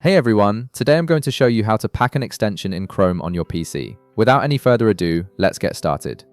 Hey everyone, today I'm going to show you how to pack an extension in Chrome on your PC. Without any further ado, let's get started.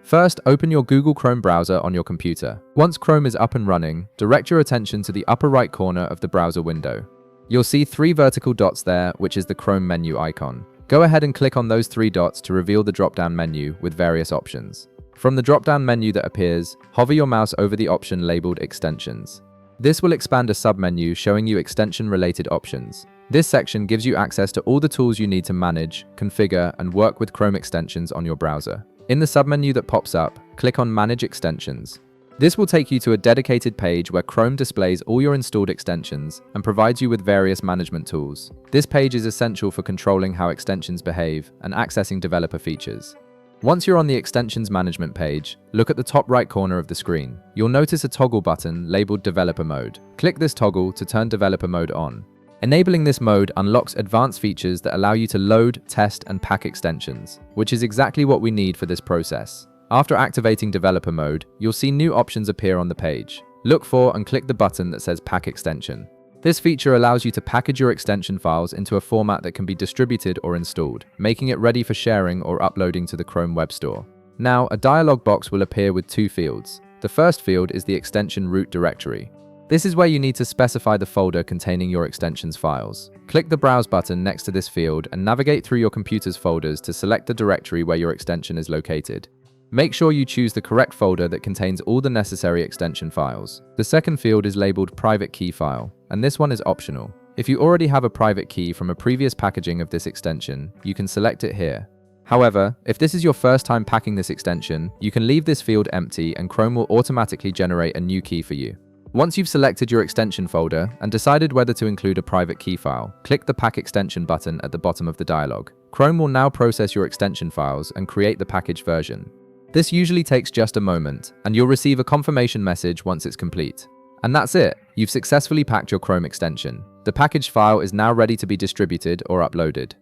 First, open your Google Chrome browser on your computer. Once Chrome is up and running, direct your attention to the upper right corner of the browser window. You'll see three vertical dots there, which is the Chrome menu icon. Go ahead and click on those three dots to reveal the drop-down menu with various options. From the drop-down menu that appears, hover your mouse over the option labeled Extensions. This will expand a submenu showing you extension-related options. This section gives you access to all the tools you need to manage, configure, and work with Chrome extensions on your browser. In the submenu that pops up, click on Manage Extensions. This will take you to a dedicated page where Chrome displays all your installed extensions and provides you with various management tools. This page is essential for controlling how extensions behave and accessing developer features. Once you're on the Extensions Management page, look at the top right corner of the screen. You'll notice a toggle button labeled Developer Mode. Click this toggle to turn Developer Mode on. Enabling this mode unlocks advanced features that allow you to load, test, and pack extensions, which is exactly what we need for this process. After activating Developer Mode, you'll see new options appear on the page. Look for and click the button that says Pack Extension. This feature allows you to package your extension files into a format that can be distributed or installed, making it ready for sharing or uploading to the Chrome Web Store. Now, a dialog box will appear with two fields. The first field is the extension root directory. This is where you need to specify the folder containing your extensions files. Click the Browse button next to this field and navigate through your computer's folders to select the directory where your extension is located. Make sure you choose the correct folder that contains all the necessary extension files. The second field is labeled Private Key File, and this one is optional. If you already have a private key from a previous packaging of this extension, you can select it here. However, if this is your first time packing this extension, you can leave this field empty and Chrome will automatically generate a new key for you. Once you've selected your extension folder and decided whether to include a private key file, click the Pack Extension button at the bottom of the dialog. Chrome will now process your extension files and create the packaged version. This usually takes just a moment, and you'll receive a confirmation message once it's complete. And that's it! You've successfully packed your Chrome extension. The packaged file is now ready to be distributed or uploaded.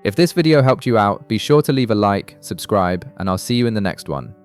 If this video helped you out, be sure to leave a like, subscribe, and I'll see you in the next one.